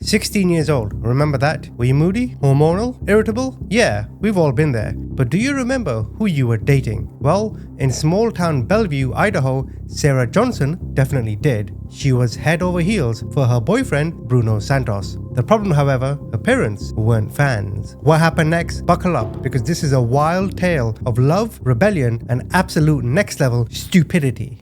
16 years old, remember that? Were you moody? Hormonal? Irritable? Yeah, we've all been there. But do you remember who you were dating? Well, in small town Bellevue, Idaho, Sarah Johnson definitely did. She was head over heels for her boyfriend, Bruno Santos. The problem, however, her parents weren't fans. What happened next? Buckle up, because this is a wild tale of love, rebellion, and absolute next level stupidity.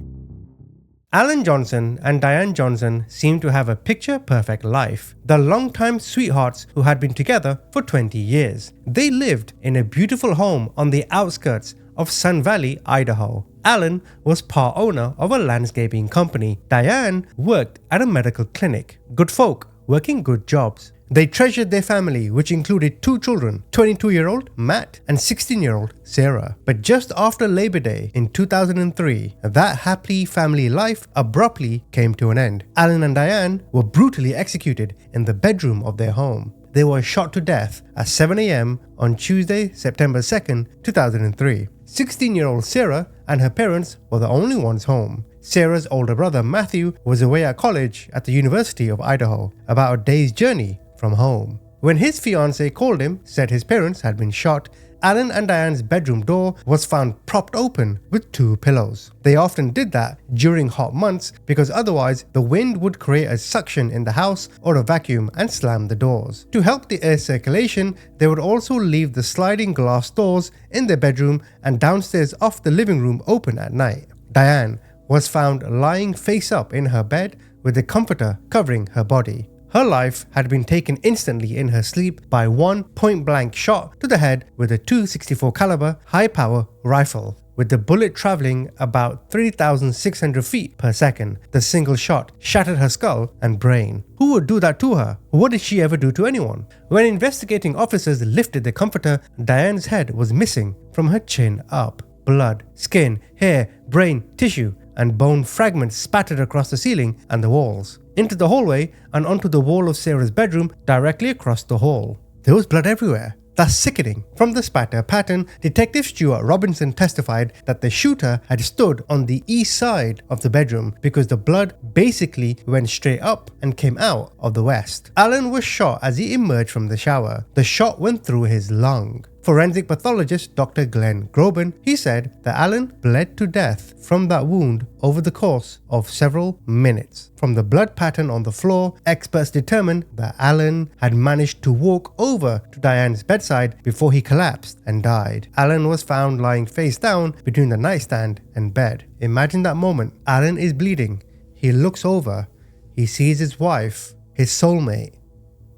Alan Johnson and Diane Johnson seemed to have a picture-perfect life. The longtime sweethearts who had been together for 20 years. They lived in a beautiful home on the outskirts of Sun Valley, Idaho. Alan was part owner of a landscaping company. Diane worked at a medical clinic. Good folk working good jobs. They treasured their family, which included two children, 22-year-old Matt and 16-year-old Sarah. But just after Labor Day in 2003, that happy family life abruptly came to an end. Alan and Diane were brutally executed in the bedroom of their home. They were shot to death at 7 a.m. on Tuesday, September 2nd, 2003. 16-year-old Sarah and her parents were the only ones home. Sarah's older brother Matthew was away at college at the University of Idaho, about a day's journey from home. When his fiancée called him, said his parents had been shot, Alan and Diane's bedroom door was found propped open with two pillows. They often did that during hot months because otherwise the wind would create a suction in the house or a vacuum and slam the doors. To help the air circulation, they would also leave the sliding glass doors in their bedroom and downstairs off the living room open at night. Diane was found lying face up in her bed with a comforter covering her body. Her life had been taken instantly in her sleep by one point-blank shot to the head with a .264 caliber high-power rifle, with the bullet traveling about 3,600 feet per second. The single shot shattered her skull and brain. Who would do that to her? What did she ever do to anyone? When investigating officers lifted the comforter, Diane's head was missing from her chin up. Blood, skin, hair, brain, tissue, and bone fragments spattered across the ceiling and the walls, into the hallway and onto the wall of Sarah's bedroom directly across the hall. There was blood everywhere. That's sickening. From the spatter pattern, Detective Stuart Robinson testified that the shooter had stood on the east side of the bedroom because the blood basically went straight up and came out of the west. Alan was shot as he emerged from the shower. The shot went through his lung. Forensic pathologist Dr. Glenn Groban, he said that Alan bled to death from that wound over the course of several minutes. From the blood pattern on the floor, experts determined that Alan had managed to walk over to Diane's bedside before he collapsed and died. Alan was found lying face down between the nightstand and bed. Imagine that moment. Alan is bleeding. He looks over. He sees his wife, his soulmate.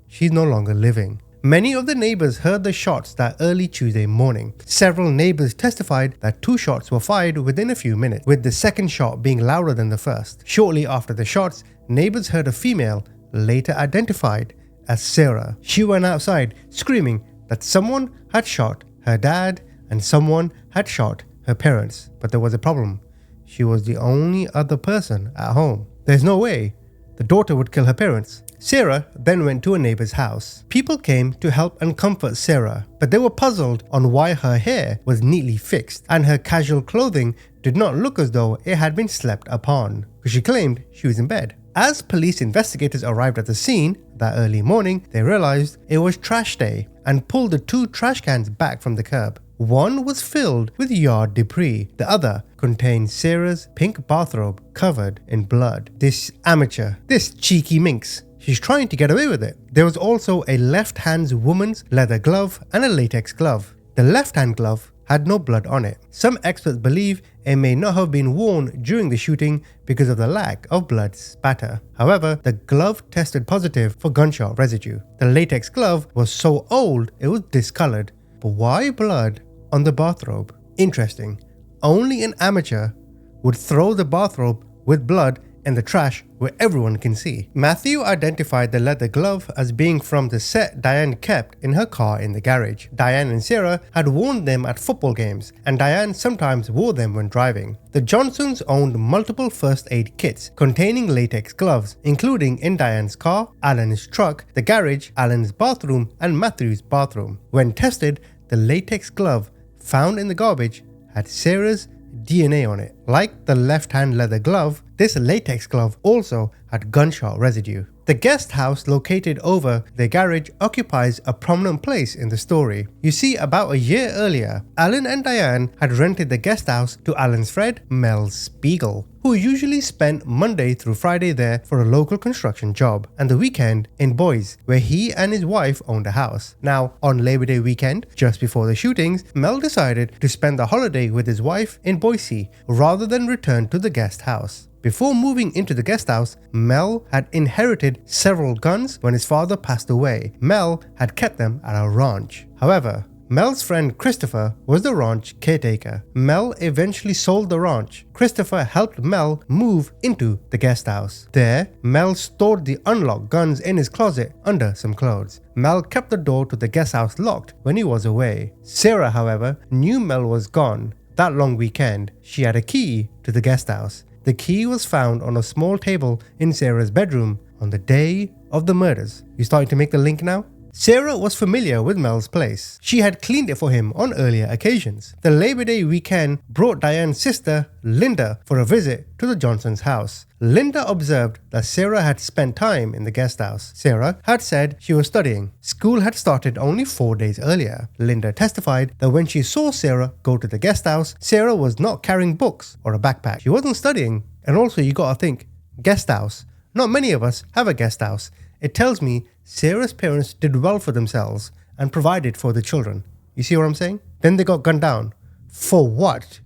She's no longer living. Many of the neighbors heard the shots that early Tuesday morning. Several neighbors testified that two shots were fired within a few minutes, with the second shot being louder than the first. Shortly after the shots, neighbors heard a female, later identified as Sarah. She went outside screaming that someone had shot her dad and someone had shot her parents. But there was a problem. She was the only other person at home. There's no way the daughter would kill her parents. Sarah then went to a neighbor's house. People came to help and comfort Sarah, but they were puzzled on why her hair was neatly fixed and her casual clothing did not look as though it had been slept upon, because she claimed she was in bed. As police investigators arrived at the scene that early morning, they realized it was trash day and pulled the two trash cans back from the curb. One was filled with yard debris. The other contained Sarah's pink bathrobe covered in blood. This amateur, this cheeky minx, she's trying to get away with it. There was also a left-hand woman's leather glove and a latex glove. The left-hand glove had no blood on it. Some experts believe it may not have been worn during the shooting because of the lack of blood spatter. However, the glove tested positive for gunshot residue. The latex glove was so old it was discolored. But why blood on the bathrobe? Interesting. Only an amateur would throw the bathrobe with blood in the trash where everyone can see. Matthew identified the leather glove as being from the set Diane kept in her car in the garage. Diane and Sarah had worn them at football games, and Diane sometimes wore them when driving. The Johnsons owned multiple first aid kits containing latex gloves, including in Diane's car, Alan's truck, the garage, Alan's bathroom, and Matthew's bathroom. When tested, the latex glove found in the garbage had Sarah's DNA on it. Like the left-hand leather glove, this latex glove also had gunshot residue. The guest house located over their garage occupies a prominent place in the story. You see, about a year earlier, Alan and Diane had rented the guest house to Alan's friend Mel Spiegel, who usually spent Monday through Friday there for a local construction job, and the weekend in Boise, where he and his wife owned a house. Now, on Labor Day weekend, just before the shootings, Mel decided to spend the holiday with his wife in Boise rather than return to the guest house. Before moving into the guest house, Mel had inherited several guns when his father passed away. Mel had kept them at a ranch. However, Mel's friend Christopher was the ranch caretaker. Mel eventually sold the ranch. Christopher helped Mel move into the guest house. There, Mel stored the unlocked guns in his closet under some clothes. Mel kept the door to the guest house locked when he was away. Sarah, however, knew Mel was gone. That long weekend, she had a key to the guest house. The key was found on a small table in Sarah's bedroom on the day of the murders. You starting to make the link now? Sarah was familiar with Mel's place. She had cleaned it for him on earlier occasions. The Labor Day weekend brought Diane's sister, Linda, for a visit to the Johnsons' house. Linda observed that Sarah had spent time in the guest house. Sarah had said she was studying. School had started only 4 days earlier. Linda testified that when she saw Sarah go to the guest house, Sarah was not carrying books or a backpack. She wasn't studying. And also, you gotta think, guest house. Not many of us have a guest house. It tells me Sarah's parents did well for themselves and provided for the children. You see what I'm saying? Then they got gunned down. For what?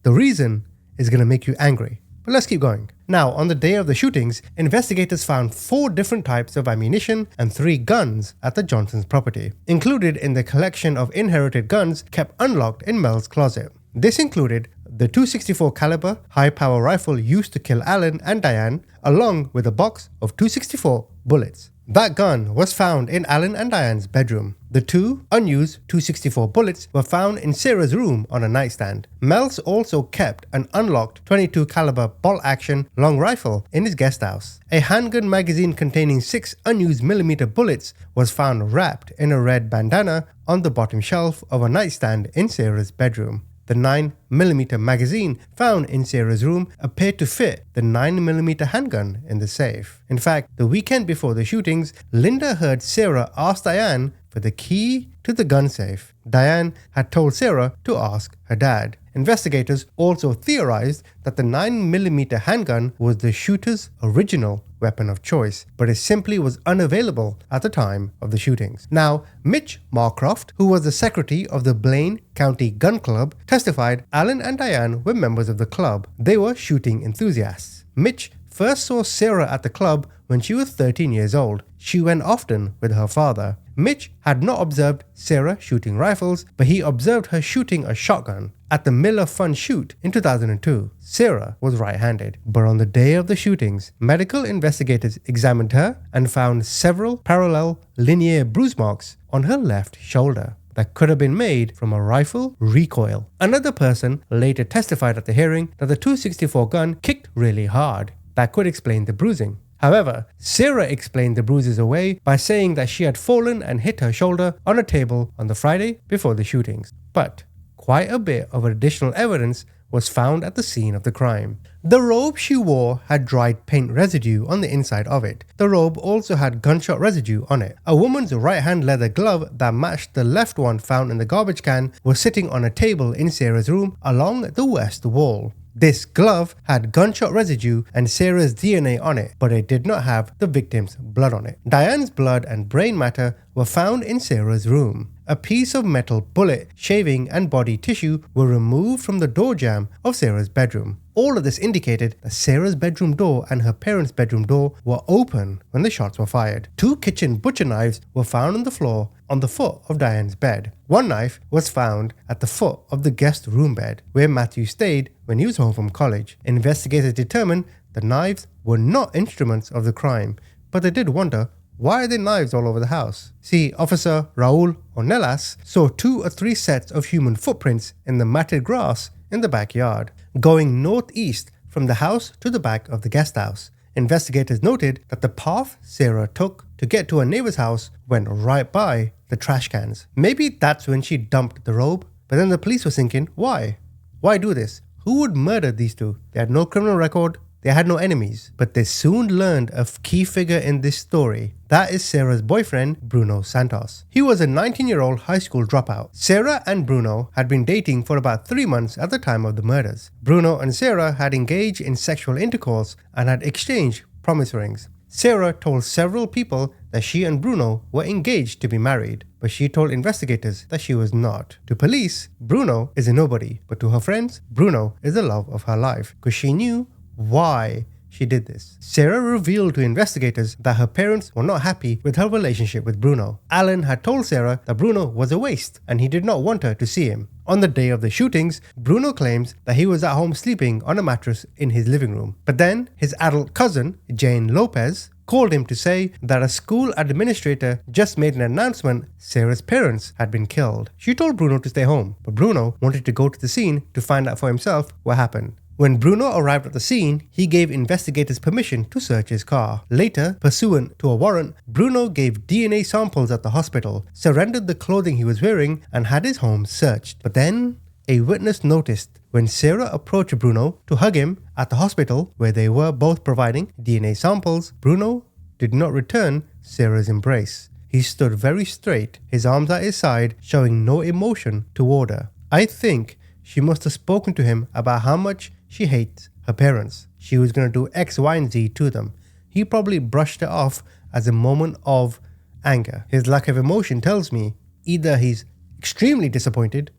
The reason is going to make you angry. But let's keep going. Now, on the day of the shootings, investigators found 4 different types of ammunition and 3 guns at the Johnsons' property. Included in the collection of inherited guns kept unlocked in Mel's closet. This included the .264 caliber high-power rifle used to kill Alan and Diane, along with a box of .264 bullets. That gun was found in Alan and Diane's bedroom. The 2 unused .264 bullets were found in Sarah's room on a nightstand. Mel's also kept an unlocked .22 caliber bolt-action long rifle in his guest house. A handgun magazine containing 6 unused millimeter bullets was found wrapped in a red bandana on the bottom shelf of a nightstand in Sarah's bedroom. The 9mm magazine found in Sarah's room appeared to fit the 9mm handgun in the safe. In fact, the weekend before the shootings, Linda heard Sarah ask Diane for the key to the gun safe. Diane had told Sarah to ask her dad. Investigators also theorized that the 9mm handgun was the shooter's original weapon of choice, but it simply was unavailable at the time of the shootings. Now, Mitch Marcroft, who was the secretary of the Blaine County Gun Club, testified Alan and Diane were members of the club. They were shooting enthusiasts. Mitch first saw Sarah at the club when she was 13 years old. She went often with her father. Mitch had not observed Sarah shooting rifles, but he observed her shooting a shotgun. At the Miller Fun Shoot in 2002, Sarah was right-handed. But on the day of the shootings, medical investigators examined her and found several parallel linear bruise marks on her left shoulder that could have been made from a rifle recoil. Another person later testified at the hearing that the .264 gun kicked really hard. That could explain the bruising. However, Sarah explained the bruises away by saying that she had fallen and hit her shoulder on a table on the Friday before the shootings. But quite a bit of additional evidence was found at the scene of the crime. The robe she wore had dried paint residue on the inside of it. The robe also had gunshot residue on it. A woman's right-hand leather glove that matched the left one found in the garbage can was sitting on a table in Sarah's room along the west wall. This glove had gunshot residue and Sarah's DNA on it, but it did not have the victim's blood on it. Diane's blood and brain matter were found in Sarah's room. A piece of metal bullet, shaving and body tissue were removed from the door jamb of Sarah's bedroom. All of this indicated that Sarah's bedroom door and her parents' bedroom door were open when the shots were fired. 2 kitchen butcher knives were found on the floor on the foot of Diane's bed. One knife was found at the foot of the guest room bed, where Matthew stayed when he was home from college. Investigators determined the knives were not instruments of the crime, but they did wonder, why are there knives all over the house? See, Officer Raul Ornelas saw 2 or 3 sets of human footprints in the matted grass in the backyard, going northeast from the house to the back of the guest house. Investigators noted that the path Sarah took to get to her neighbor's house went right by the trash cans. Maybe that's when she dumped the robe, but then the police were thinking, why? Why do this? Who would murder these 2? They had no criminal record, they had no enemies, but they soon learned a key figure in this story. That is Sarah's boyfriend, Bruno Santos. He was a 19-year-old high school dropout. Sarah and Bruno had been dating for about 3 months at the time of the murders. Bruno and Sarah had engaged in sexual intercourse and had exchanged promise rings. Sarah told several people that she and Bruno were engaged to be married, but she told investigators that she was not. To police, Bruno is a nobody, but to her friends, Bruno is the love of her life, because she knew why she did this. Sarah revealed to investigators that her parents were not happy with her relationship with Bruno. Alan had told Sarah that Bruno was a waste and he did not want her to see him. On the day of the shootings, Bruno claims that he was at home sleeping on a mattress in his living room. But then, his adult cousin, Jane Lopez, called him to say that a school administrator just made an announcement Sarah's parents had been killed. She told Bruno to stay home, but Bruno wanted to go to the scene to find out for himself what happened. When Bruno arrived at the scene, he gave investigators permission to search his car. Later, pursuant to a warrant, Bruno gave DNA samples at the hospital, surrendered the clothing he was wearing, and had his home searched. But then, a witness noticed when Sarah approached Bruno to hug him at the hospital, where they were both providing DNA samples, Bruno did not return Sarah's embrace. He stood very straight, his arms at his side, showing no emotion toward her. I think she must have spoken to him about how much she hates her parents. She was going to do X, Y, and Z to them. He probably brushed it off as a moment of anger. His lack of emotion tells me either he's extremely disappointed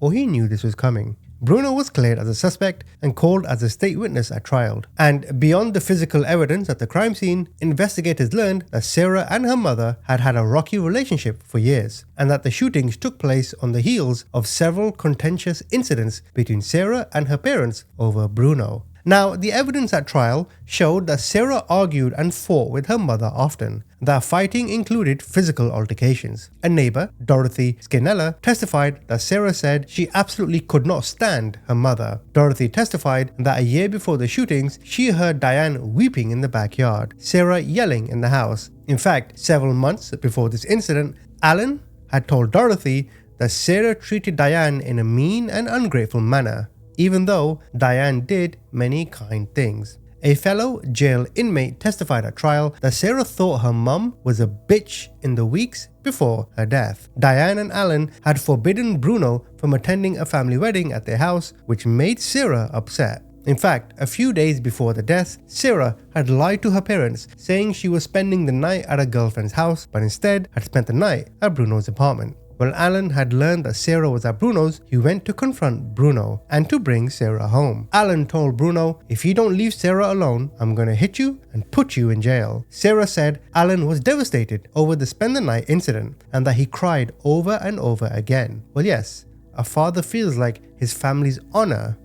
or he knew this was coming. Bruno was cleared as a suspect and called as a state witness at trial. And beyond the physical evidence at the crime scene, investigators learned that Sarah and her mother had had a rocky relationship for years, and that the shootings took place on the heels of several contentious incidents between Sarah and her parents over Bruno. Now, the evidence at trial showed that Sarah argued and fought with her mother often. Their fighting included physical altercations. A neighbor, Dorothy Scanella, testified that Sarah said she absolutely could not stand her mother. Dorothy testified that a year before the shootings, she heard Diane weeping in the backyard, Sarah yelling in the house. In fact, several months before this incident, Alan had told Dorothy that Sarah treated Diane in a mean and ungrateful manner, even though Diane did many kind things. A fellow jail inmate testified at trial that Sarah thought her mum was a bitch in the weeks before her death. Diane and Alan had forbidden Bruno from attending a family wedding at their house, which made Sarah upset. In fact, a few days before the death, Sarah had lied to her parents, saying she was spending the night at a girlfriend's house, but instead had spent the night at Bruno's apartment. When Alan had learned that Sarah was at Bruno's, he went to confront Bruno and to bring Sarah home. Alan told Bruno, "If you don't leave Sarah alone, I'm gonna hit you and put you in jail." Sarah said Alan was devastated over the spend the night incident and that he cried over and over again. Well, yes, a father feels like his family's honor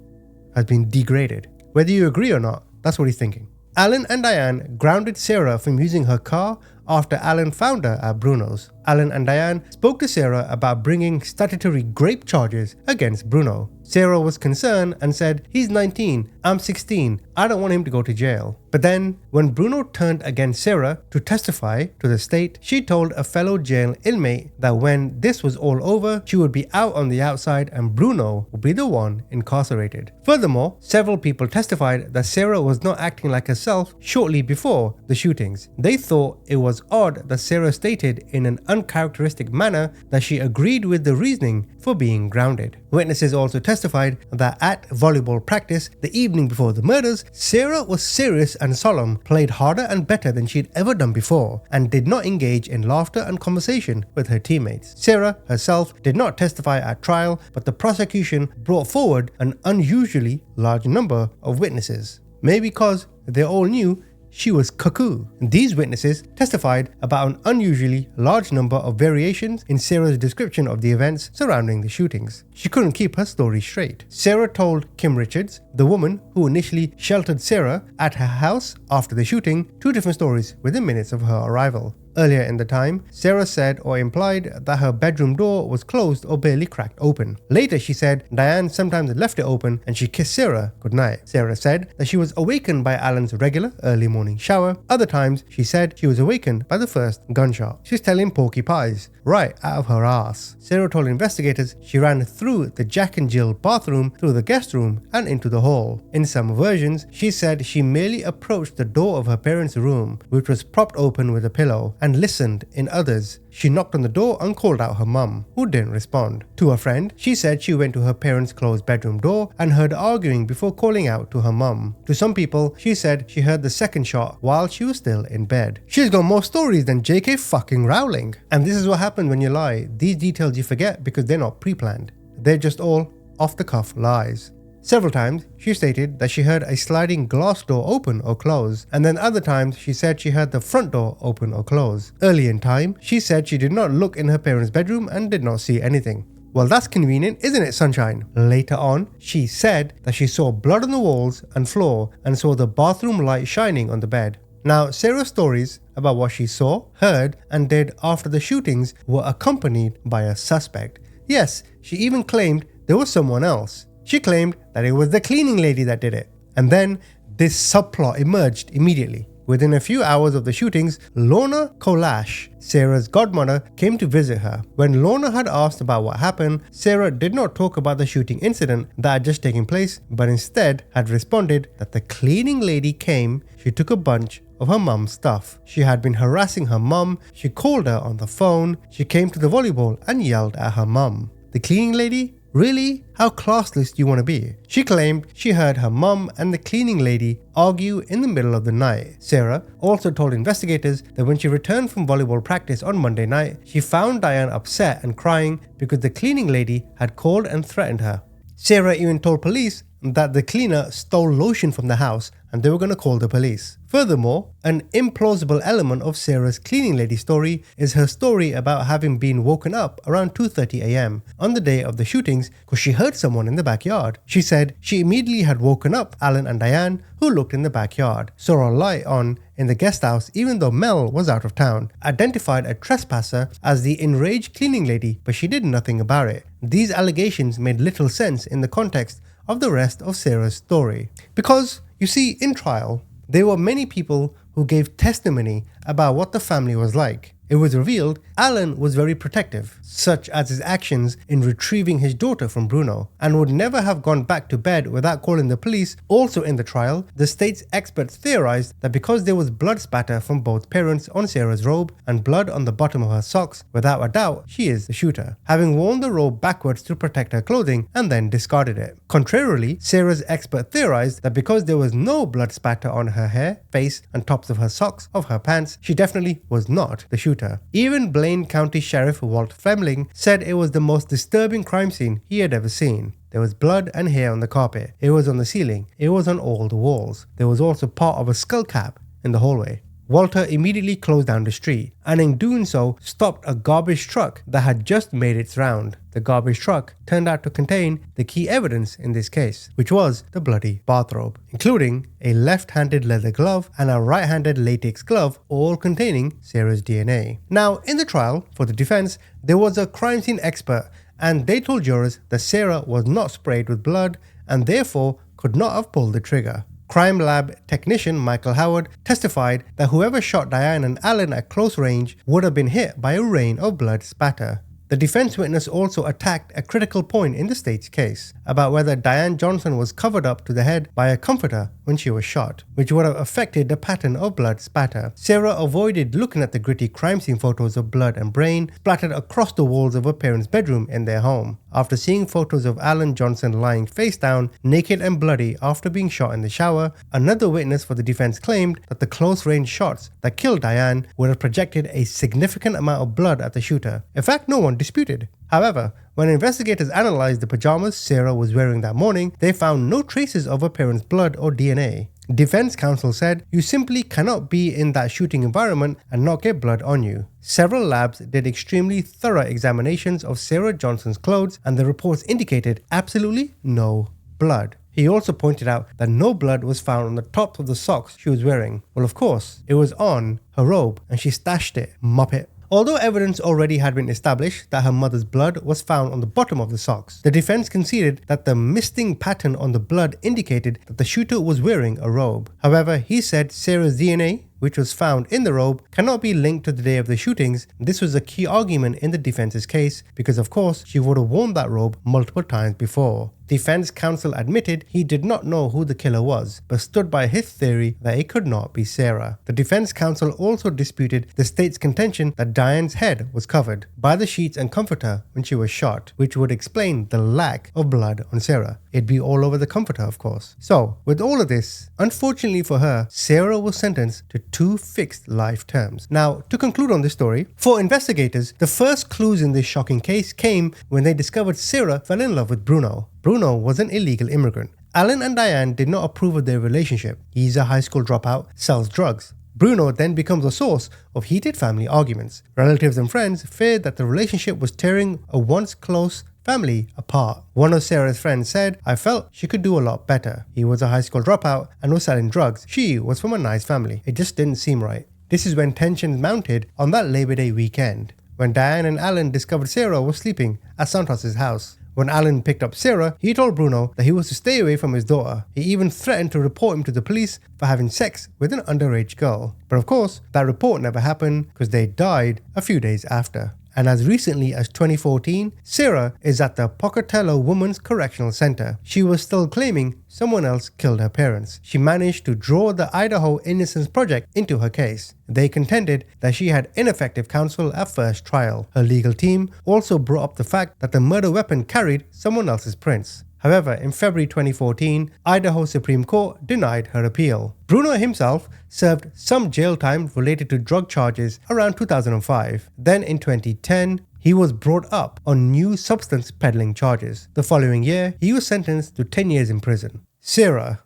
has been degraded. Whether you agree or not, that's what he's thinking. Alan and Diane grounded Sarah from using her car after Alan found her at Bruno's. Alan and Diane spoke to Sarah about bringing statutory rape charges against Bruno. Sarah was concerned and said, "He's 19, I'm 16, I don't want him to go to jail." But then, when Bruno turned against Sarah to testify to the state, she told a fellow jail inmate that when this was all over, she would be out on the outside and Bruno would be the one incarcerated. Furthermore, several people testified that Sarah was not acting like herself shortly before the shootings. They thought it was odd that Sarah stated in an uncharacteristic manner that she agreed with the reasoning for being grounded. Witnesses also testified that at volleyball practice the evening before the murders, Sarah was serious and solemn, played harder and better than she'd ever done before, and did not engage in laughter and conversation with her teammates. Sarah herself did not testify at trial, but the prosecution brought forward an unusually large number of witnesses. Maybe because they all knew she was cuckoo. These witnesses testified about an unusually large number of variations in Sarah's description of the events surrounding the shootings. She couldn't keep her story straight. Sarah told Kim Richards, the woman who initially sheltered Sarah at her house after the shooting, two different stories within minutes of her arrival. Earlier in the time, Sarah said or implied that her bedroom door was closed or barely cracked open. Later, she said Diane sometimes left it open and she kissed Sarah goodnight. Sarah said that she was awakened by Alan's regular early morning shower. Other times, she said she was awakened by the first gunshot. She's telling porky pies right out of her ass. Sarah told investigators she ran through the Jack and Jill bathroom, through the guest room, and into the hall. In some versions, she said she merely approached the door of her parents' room, which was propped open with a pillow, and listened. In others, she knocked on the door and called out her mum, who didn't respond. To a friend, she said she went to her parents' closed bedroom door and heard arguing before calling out to her mum. To some people, she said she heard the second shot while she was still in bed. She's got more stories than J.K. fucking Rowling. And this is what happens when you lie. These details you forget because they're not pre-planned. They're just all off-the-cuff lies. Several times, she stated that she heard a sliding glass door open or close, and then other times she said she heard the front door open or close. Early in time, she said she did not look in her parents' bedroom and did not see anything. Well, that's convenient, isn't it, sunshine? Later on, she said that she saw blood on the walls and floor and saw the bathroom light shining on the bed. Now, Sarah's stories about what she saw, heard, and did after the shootings were accompanied by a suspect. Yes, she even claimed there was someone else. She claimed that it was the cleaning lady that did it. And then this subplot emerged immediately. Within a few hours of the shootings, Lorna Kolash, Sarah's godmother, came to visit her. When Lorna had asked about what happened, Sarah did not talk about the shooting incident that had just taken place, but instead had responded that the cleaning lady came, she took a bunch of her mum's stuff. She had been harassing her mum, she called her on the phone, she came to the volleyball and yelled at her mum. The cleaning lady? Really? How classless do you want to be? She claimed she heard her mum and the cleaning lady argue in the middle of the night. Sarah also told investigators that when she returned from volleyball practice on Monday night, she found Diane upset and crying because the cleaning lady had called and threatened her. Sarah even told police that the cleaner stole lotion from the house and they were going to call the police. Furthermore, an implausible element of Sarah's cleaning lady story is her story about having been woken up around 2:30 a.m. on the day of the shootings because she heard someone in the backyard. She said she immediately had woken up Alan and Diane, who looked in the backyard, saw a light on in the guest house even though Mel was out of town, identified a trespasser as the enraged cleaning lady, but she did nothing about it. These allegations made little sense in the context of the rest of Sarah's story. Because, you see, in trial, there were many people who gave testimony about what the family was like. It was revealed Alan was very protective, such as his actions in retrieving his daughter from Bruno, and would never have gone back to bed without calling the police. Also in the trial, the state's experts theorized that because there was blood spatter from both parents on Sarah's robe and blood on the bottom of her socks, without a doubt, she is the shooter, having worn the robe backwards to protect her clothing and then discarded it. Contrarily, Sarah's expert theorized that because there was no blood spatter on her hair, face, and tops of her socks, of her pants, she definitely was not the shooter. Even Blaine County Sheriff Walt Fremling said it was the most disturbing crime scene he had ever seen. There was blood and hair on the carpet. It was on the ceiling. It was on all the walls. There was also part of a skull cap in the hallway. Walter immediately closed down the street, and in doing so, stopped a garbage truck that had just made its round. The garbage truck turned out to contain the key evidence in this case, which was the bloody bathrobe, including a left-handed leather glove and a right-handed latex glove, all containing Sarah's DNA. Now, in the trial, for the defense, there was a crime scene expert, and they told jurors that Sarah was not sprayed with blood and therefore could not have pulled the trigger. Crime lab technician Michael Howard testified that whoever shot Diane and Alan at close range would have been hit by a rain of blood spatter. The defense witness also attacked a critical point in the state's case about whether Diane Johnson was covered up to the head by a comforter when she was shot, which would have affected the pattern of blood spatter. Sarah avoided looking at the gritty crime scene photos of blood and brain splattered across the walls of her parents' bedroom in their home. After seeing photos of Alan Johnson lying face down, naked and bloody after being shot in the shower, another witness for the defense claimed that the close-range shots that killed Diane would have projected a significant amount of blood at the shooter. In fact, no one disputed. However, when investigators analyzed the pajamas Sarah was wearing that morning, they found no traces of her parents' blood or DNA. Defense counsel said, "You simply cannot be in that shooting environment and not get blood on you." Several labs did extremely thorough examinations of Sarah Johnson's clothes, and the reports indicated absolutely no blood. He also pointed out that no blood was found on the tops of the socks she was wearing. Well, of course, it was on her robe and she stashed it, muppet. Although evidence already had been established that her mother's blood was found on the bottom of the socks, the defense conceded that the misting pattern on the blood indicated that the shooter was wearing a robe. However, he said Sarah's DNA, which was found in the robe, cannot be linked to the day of the shootings. This was a key argument in the defense's case because, of course, she would have worn that robe multiple times before. Defense counsel admitted he did not know who the killer was, but stood by his theory that it could not be Sarah. The defense counsel also disputed the state's contention that Diane's head was covered by the sheets and comforter when she was shot, which would explain the lack of blood on Sarah. It'd be all over the comforter, of course. So, with all of this, unfortunately for her, Sarah was sentenced to 2 fixed life terms. Now, to conclude on this story, for investigators, the first clues in this shocking case came when they discovered Sarah fell in love with Bruno. Bruno was an illegal immigrant. Alan and Diane did not approve of their relationship. He's a high school dropout, sells drugs. Bruno then becomes a source of heated family arguments. Relatives and friends feared that the relationship was tearing a once close family apart. One of Sarah's friends said, "I felt she could do a lot better. He was a high school dropout and was selling drugs. She was from a nice family. It just didn't seem right." This is when tensions mounted on that Labor Day weekend, when Diane and Alan discovered Sarah was sleeping at Santos's house. When Alan picked up Sarah, he told Bruno that he was to stay away from his daughter. He even threatened to report him to the police for having sex with an underage girl. But of course, that report never happened because they died a few days after. And as recently as 2014, Sarah is at the Pocatello Women's Correctional Center. She was still claiming someone else killed her parents. She managed to draw the Idaho Innocence Project into her case. They contended that she had ineffective counsel at first trial. Her legal team also brought up the fact that the murder weapon carried someone else's prints. However, in February 2014, Idaho Supreme Court denied her appeal. Bruno himself served some jail time related to drug charges around 2005. Then in 2010, he was brought up on new substance peddling charges. The following year, he was sentenced to 10 years in prison. Sarah,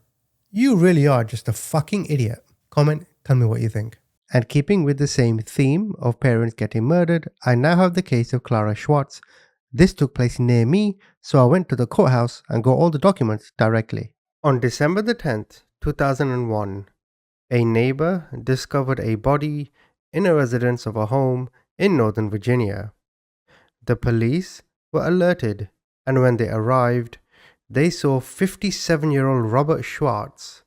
you really are just a fucking idiot. Comment, tell me what you think. And keeping with the same theme of parents getting murdered, I now have the case of Clara Schwartz. This took place near me, so I went to the courthouse and got all the documents directly. On December the 10th, 2001, a neighbor discovered a body in a residence of a home in Northern Virginia. The police were alerted, and when they arrived, they saw 57-year-old Robert Schwartz,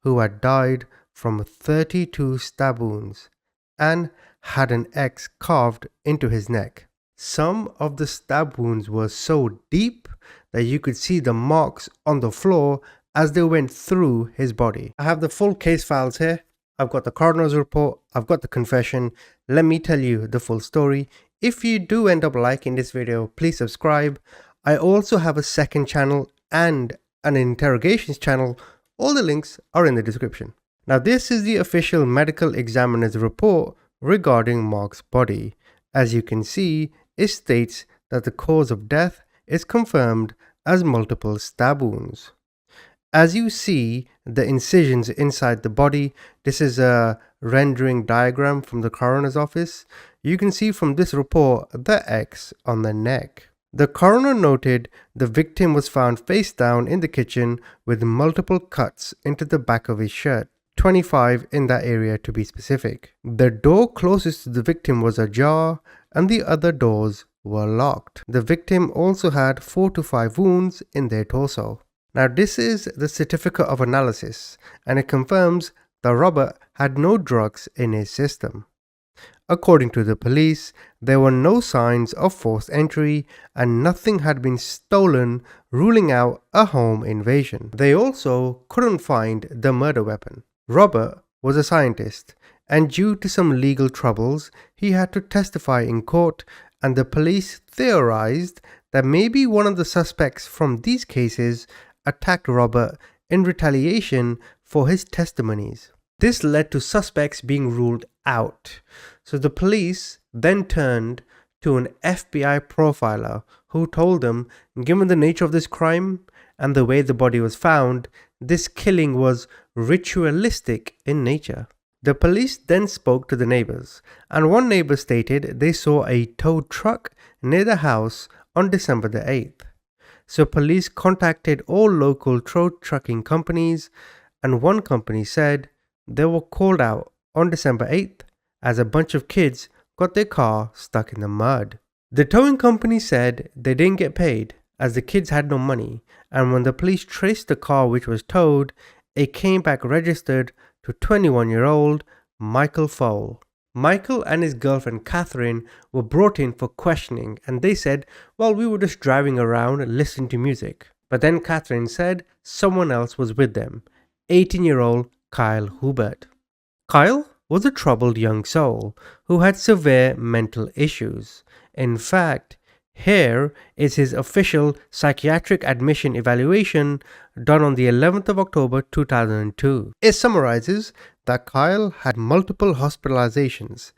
who had died from 32 stab wounds and had an X carved into his neck. Some of the stab wounds were so deep that you could see the marks on the floor as they went through his body. I have the full case files here. I've got the coroner's report. I've got the confession. Let me tell you the full story. If you do end up liking this video, please subscribe. I also have a second channel and an interrogations channel. All the links are in the description. Now, this is the official medical examiner's report regarding Mark's body. As you can see, it states that the cause of death is confirmed as multiple stab wounds. As you see the incisions inside the body, this is a rendering diagram from the coroner's office. You can see from this report the X on the neck. The coroner noted the victim was found face down in the kitchen with multiple cuts into the back of his shirt, 25 in that area to be specific. The door closest to the victim was ajar and the other doors were locked. The victim also had 4 to 5 wounds in their torso. Now, this is the certificate of analysis, and it confirms that Robert had no drugs in his system. According to the police, there were no signs of forced entry and nothing had been stolen, ruling out a home invasion. They also couldn't find the murder weapon. Robert was a scientist, and due to some legal troubles, he had to testify in court, and the police theorized that maybe one of the suspects from these cases attacked Robert in retaliation for his testimonies. This led to suspects being ruled out. So the police then turned to an FBI profiler who told them, given the nature of this crime and the way the body was found, this killing was ritualistic in nature. The police then spoke to the neighbors, and one neighbor stated they saw a tow truck near the house on December the 8th. So police contacted all local tow trucking companies, and one company said they were called out on December 8th as a bunch of kids got their car stuck in the mud. The towing company said they didn't get paid as the kids had no money, and when the police traced the car which was towed, it came back registered to 21-year-old Michael Fowle. Michael and his girlfriend Catherine were brought in for questioning, and they said, well, we were just driving around listening to music. But then Catherine said someone else was with them, 18-year-old Kyle Hubert. Kyle was a troubled young soul who had severe mental issues. In fact, here is his official psychiatric admission evaluation done on the 11th of October 2002. It summarizes that Kyle had multiple hospitalizations.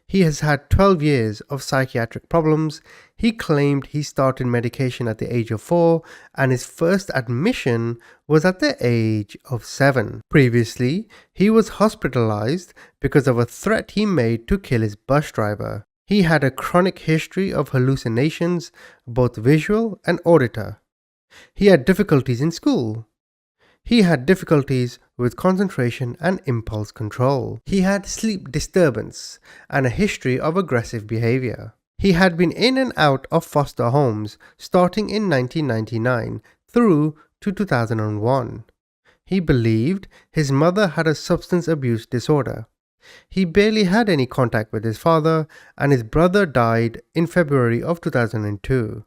He has had 12 years of psychiatric problems. He claimed he started medication at the age of 4 and his first admission was at the age of 7. Previously, he was hospitalized because of a threat he made to kill his bus driver. He had a chronic history of hallucinations, both visual and auditor. He had difficulties in school. He had difficulties with concentration and impulse control. He had sleep disturbance and a history of aggressive behavior. He had been in and out of foster homes starting in 1999 through to 2001. He believed his mother had a substance abuse disorder. He barely had any contact with his father, and his brother died in February of 2002.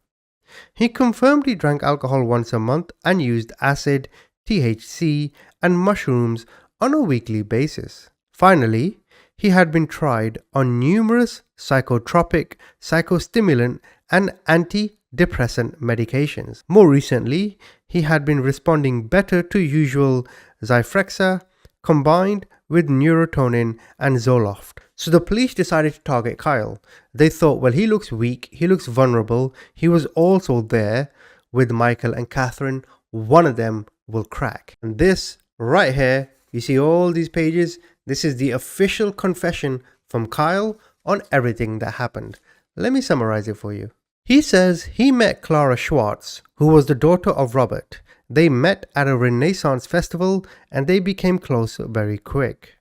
He confirmed he drank alcohol once a month and used acid, THC, and mushrooms on a weekly basis. Finally, he had been tried on numerous psychotropic, psychostimulant, and antidepressant medications. More recently, he had been responding better to usual Zyprexa combined with neurotonin and Zoloft. So the police decided to target Kyle. They thought, well, he looks weak, he looks vulnerable, he was also there with Michael and Catherine, one of them will crack. And this right here, you see all these pages, this is the official confession from Kyle on everything that happened. Let me summarize it for you. He says he met Clara Schwartz, who was the daughter of Robert. They met at a Renaissance festival and they became close very quick.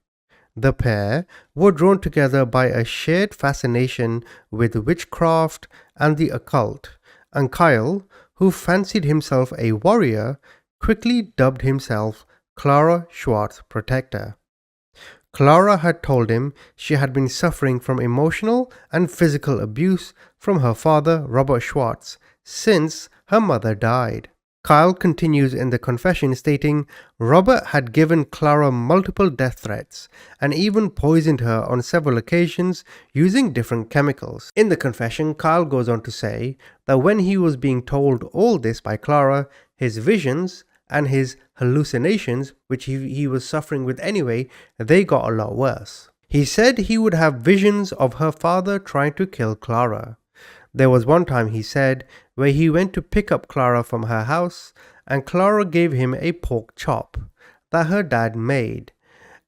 The pair were drawn together by a shared fascination with witchcraft and the occult, and Kyle, who fancied himself a warrior, quickly dubbed himself Clara Schwartz Protector. Clara had told him she had been suffering from emotional and physical abuse from her father, Robert Schwartz, since her mother died. Kyle continues in the confession stating Robert had given Clara multiple death threats and even poisoned her on several occasions using different chemicals. In the confession, Kyle goes on to say that when he was being told all this by Clara, his visions and his hallucinations, which he was suffering with anyway, they got a lot worse. He said he would have visions of her father trying to kill Clara. There was one time, he said, where he went to pick up Clara from her house and Clara gave him a pork chop that her dad made.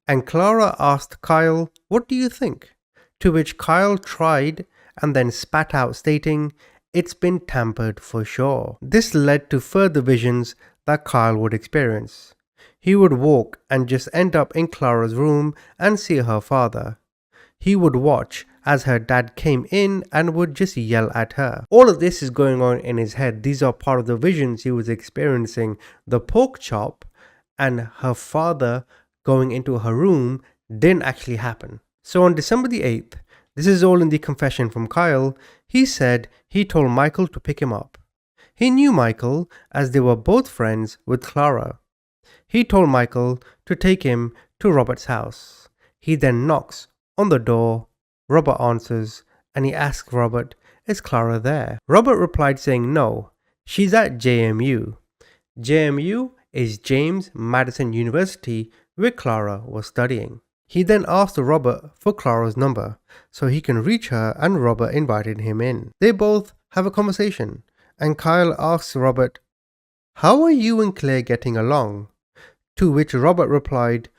And Clara asked Kyle, "What do you think?" To which Kyle tried and then spat out stating, "It's been tampered for sure." This led to further visions that Kyle would experience. He would walk and just end up in Clara's room and see her father. He would watch as her dad came in and would just yell at her. All of this is going on in his head. These are part of the visions he was experiencing. The pork chop and her father going into her room didn't actually happen. So on December the 8th, this is all in the confession from Kyle, he said he told Michael to pick him up. He knew Michael as they were both friends with Clara. He told Michael to take him to Robert's house. He then knocks on the door. Robert answers and he asks Robert, "Is Clara there?" Robert replied saying no, she's at JMU. JMU is James Madison University where Clara was studying. He then asked Robert for Clara's number so he can reach her and Robert invited him in. They both have a conversation and Kyle asks Robert, "How are you and Claire getting along?" To which Robert replied,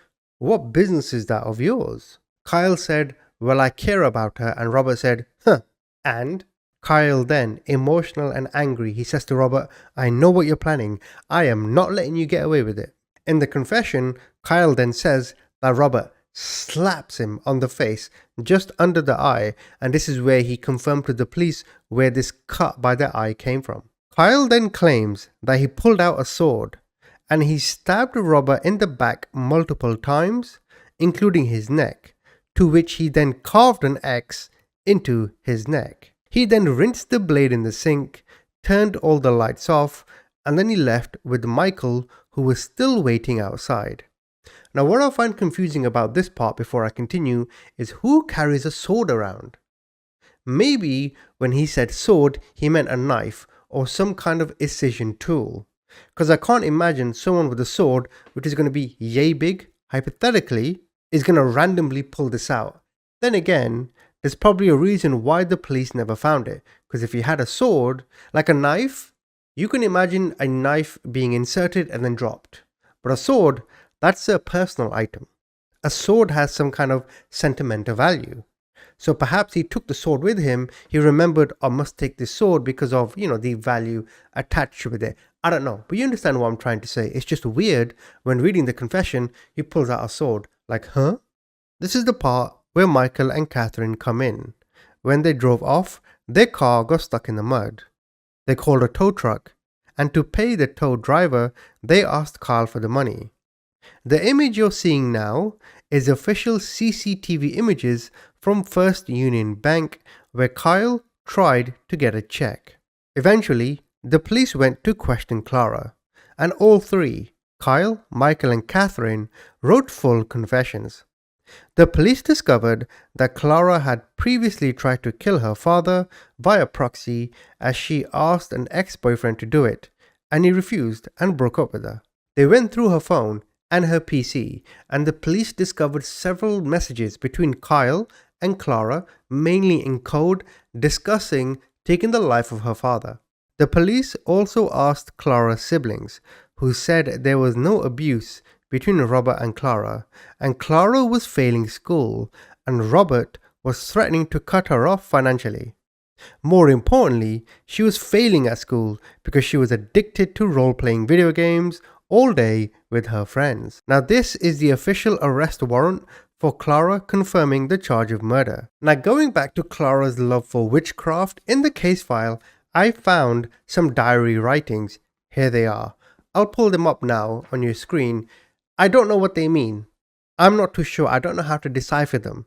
"What business is that of yours?" Kyle said, "Well, I care about her," and Robert said, "Huh, and?" Kyle then, emotional and angry, he says to Robert, "I know what you're planning. I am not letting you get away with it." In the confession, Kyle then says that Robert slaps him on the face just under the eye, and this is where he confirmed to the police where this cut by the eye came from. Kyle then claims that he pulled out a sword and he stabbed Robert in the back multiple times, including his neck, to which he then carved an X into his neck. He then rinsed the blade in the sink, turned all the lights off, and then he left with Michael, who was still waiting outside. Now, what I find confusing about this part before I continue is who carries a sword around? Maybe when he said sword, he meant a knife or some kind of incision tool. Because I can't imagine someone with a sword, which is going to be yay big, hypothetically, is going to randomly pull this out. Then again, there's probably a reason why the police never found it. Because if he had a sword, like a knife, you can imagine a knife being inserted and then dropped. But a sword, that's a personal item. A sword has some kind of sentimental value. So perhaps he took the sword with him. He remembered, I must take this sword because of, the value attached with it. I don't know. But you understand what I'm trying to say. It's just weird when reading the confession, he pulls out a sword. Like, huh? This is the part where Michael and Catherine come in. When they drove off, their car got stuck in the mud. They called a tow truck, and to pay the tow driver, they asked Kyle for the money. The image you're seeing now is official CCTV images from First Union Bank, where Kyle tried to get a check. Eventually, the police went to question Clara, and all three, Kyle, Michael, and Catherine, wrote full confessions. The police discovered that Clara had previously tried to kill her father via proxy as she asked an ex-boyfriend to do it, and he refused and broke up with her. They went through her phone and her PC, and the police discovered several messages between Kyle and Clara, mainly in code, discussing taking the life of her father. The police also asked Clara's siblings, who said there was no abuse between Robert and Clara was failing school, and Robert was threatening to cut her off financially. More importantly, she was failing at school because she was addicted to role-playing video games all day with her friends. Now, this is the official arrest warrant for Clara, confirming the charge of murder. Now, going back to Clara's love for witchcraft, in the case file, I found some diary writings. Here they are. I'll pull them up now on your screen. I don't know what they mean. I'm not too sure. I don't know how to decipher them.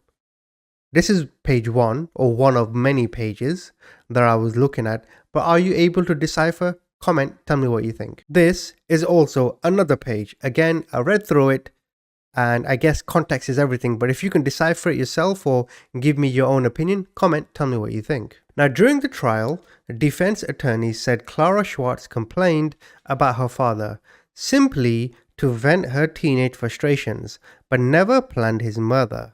This is page 1, or one of many pages that I was looking at, but are you able to decipher? Comment, tell me what you think. This is also another page. Again, I read through it, and I guess context is everything, but if you can decipher it yourself or give me your own opinion, comment, tell me what you think. Now, during the trial, defense attorneys said Clara Schwartz complained about her father simply to vent her teenage frustrations, but never planned his murder.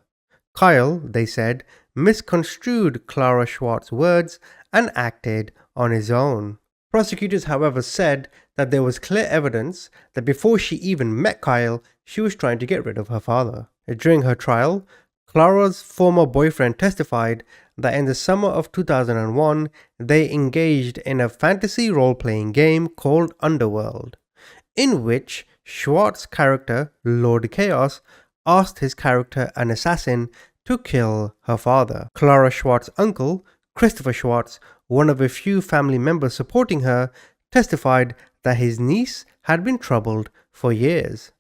Kyle, they said, misconstrued Clara Schwartz's words and acted on his own. Prosecutors, however, said that there was clear evidence that before she even met Kyle, she was trying to get rid of her father. During her trial, Clara's former boyfriend testified that in the summer of 2001, they engaged in a fantasy role-playing game called Underworld, in which Schwartz's character, Lord Chaos, asked his character, an assassin, to kill her father. Clara Schwartz's uncle, Christopher Schwartz, one of a few family members supporting her, testified that his niece had been troubled for years.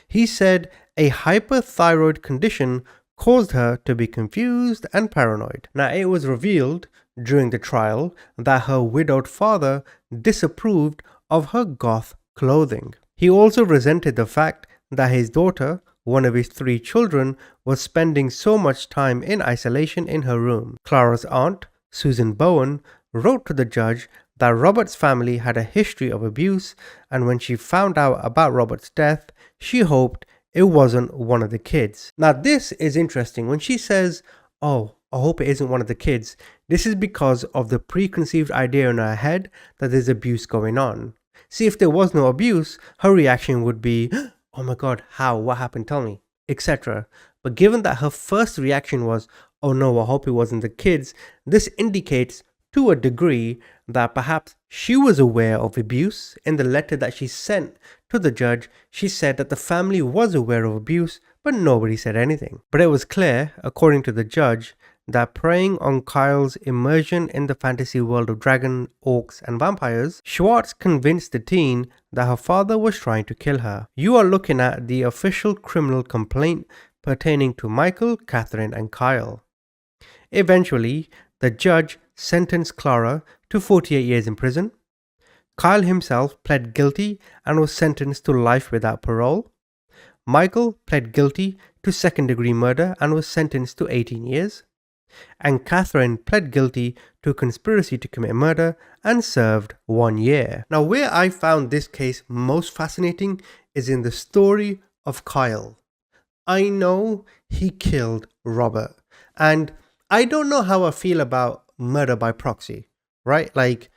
He said a hyperthyroid condition caused her to be confused and paranoid. Now, it was revealed during the trial that her widowed father disapproved of her goth clothing. He also resented the fact that his daughter, one of his 3 children, was spending so much time in isolation in her room. Clara's aunt, Susan Bowen, wrote to the judge that Robert's family had a history of abuse, and when she found out about Robert's death, she hoped it wasn't one of the kids. Now, this is interesting. When she says, "Oh, I hope it isn't one of the kids," this is because of the preconceived idea in her head that there's abuse going on. See, if there was no abuse, her reaction would be, "Oh my god, how? What happened? Tell me," etc. But given that her first reaction was, "Oh no, I hope it wasn't the kids," this indicates to a degree that perhaps she was aware of abuse. In the letter that she sent to the judge, she said that the family was aware of abuse, but nobody said anything. But it was clear, according to the judge, that preying on Kyle's immersion in the fantasy world of dragon, orcs, and vampires, Schwartz convinced the teen that her father was trying to kill her. You are looking at the official criminal complaint pertaining to Michael, Catherine, and Kyle. Eventually, the judge sentenced Clara to 48 years in prison. Kyle himself pled guilty and was sentenced to life without parole. Michael pled guilty to second-degree murder and was sentenced to 18 years. And Catherine pled guilty to conspiracy to commit murder and served 1 year. Now, where I found this case most fascinating is in the story of Kyle. I know he killed Robert, and I don't know how I feel about murder by proxy, right? Like,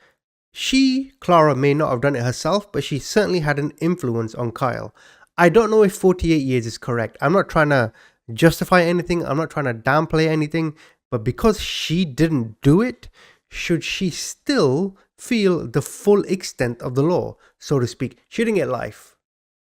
Clara may not have done it herself, but she certainly had an influence on Kyle. I don't know if 48 years is correct. I'm not trying to justify anything. I'm not trying to downplay anything. But because she didn't do it, should she still feel the full extent of the law, so to speak? She didn't get life,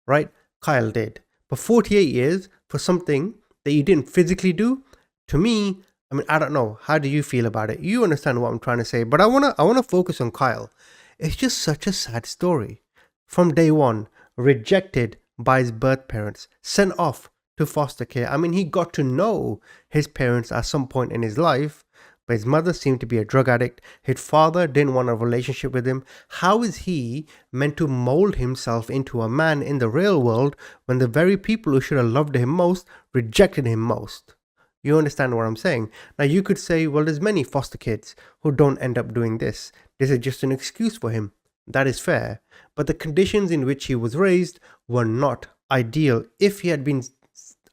right? Kyle did. But 48 years for something that you didn't physically do, to me, I mean, I don't know. How do you feel about it? You understand what I'm trying to say. But I wanna focus on Kyle. It's just such a sad story. From day one, rejected by his birth parents, sent off to foster care. I mean, he got to know his parents at some point in his life, but his mother seemed to be a drug addict. His father didn't want a relationship with him. How is he meant to mold himself into a man in the real world when the very people who should have loved him most rejected him most? You understand what I'm saying? Now, you could say, well, there's many foster kids who don't end up doing this. This is just an excuse for him. That is fair. But the conditions in which he was raised were not ideal. If he had been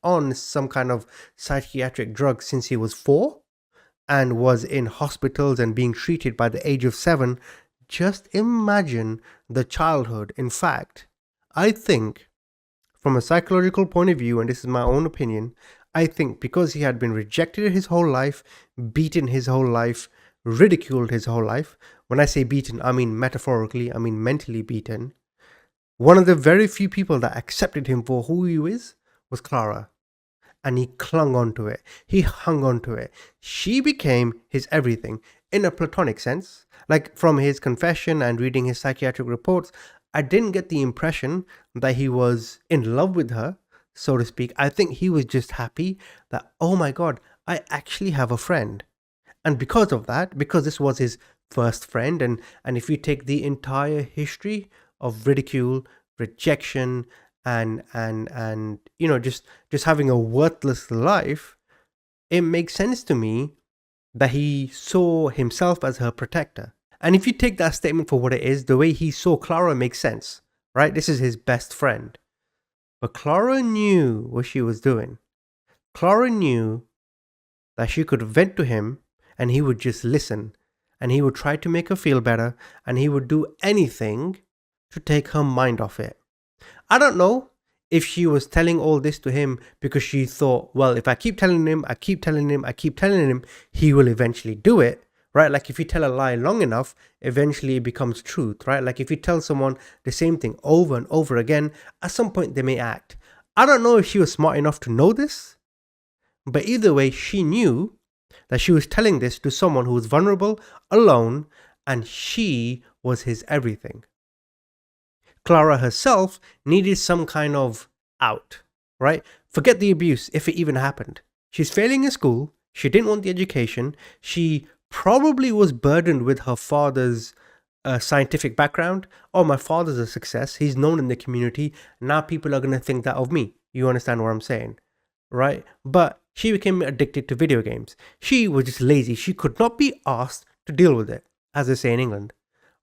on some kind of psychiatric drug since he was 4 and was in hospitals and being treated by the age of 7, just imagine the childhood. In fact, I think from a psychological point of view, and this is my own opinion, I think because he had been rejected his whole life, beaten his whole life, ridiculed his whole life. When I say beaten, I mean metaphorically, I mean mentally beaten. One of the very few people that accepted him for who he is was Clara. And he clung on to it. He hung on to it. She became his everything in a platonic sense. Like from his confession and reading his psychiatric reports, I didn't get the impression that he was in love with her, so to speak. I think he was just happy that, oh my God, I actually have a friend. And because of that, because this was his first friend, and if you take the entire history of ridicule, rejection, and you know, just having a worthless life, it makes sense to me that he saw himself as her protector. And if you take that statement for what it is, the way he saw Clara makes sense, right? This is his best friend. But Clara knew what she was doing. Clara knew that she could vent to him and he would just listen, and he would try to make her feel better, and he would do anything to take her mind off it. I don't know if she was telling all this to him because she thought, well, if I keep telling him, he will eventually do it, right? Like if you tell a lie long enough, eventually it becomes truth, right? Like if you tell someone the same thing over and over again, at some point they may act. I don't know if she was smart enough to know this, but either way, she knew that she was telling this to someone who was vulnerable, alone, and she was his everything. Clara herself needed some kind of out, right? Forget the abuse, if it even happened. She's failing in school. She didn't want the education. She probably was burdened with her father's scientific background. Oh, my father's a success. He's known in the community. Now people are going to think that of me. You understand what I'm saying, right? But she became addicted to video games. She was just lazy. She could not be asked to deal with it, as they say in England,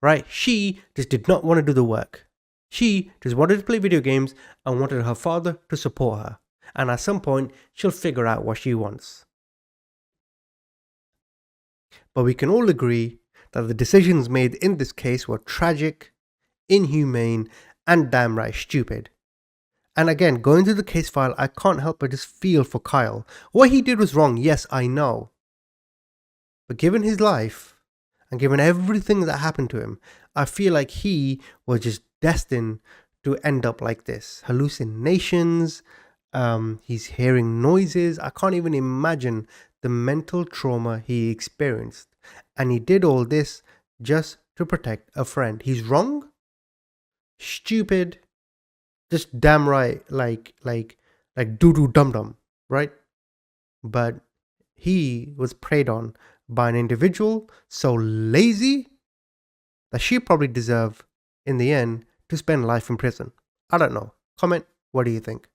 right? She just did not want to do the work. She just wanted to play video games and wanted her father to support her. And at some point, she'll figure out what she wants. But we can all agree that the decisions made in this case were tragic, inhumane, and damn right stupid. And again, going through the case file, I can't help but just feel for Kyle. What he did was wrong, yes, I know. But given his life and given everything that happened to him, I feel like he was just destined to end up like this. Hallucinations, he's hearing noises. I can't even imagine the mental trauma he experienced. And he did all this just to protect a friend. He's wrong, stupid, just damn right, like doo-doo dum-dum, right? But he was preyed on by an individual so lazy that she probably deserved, in the end, to spend life in prison. I don't know. Comment, what do you think?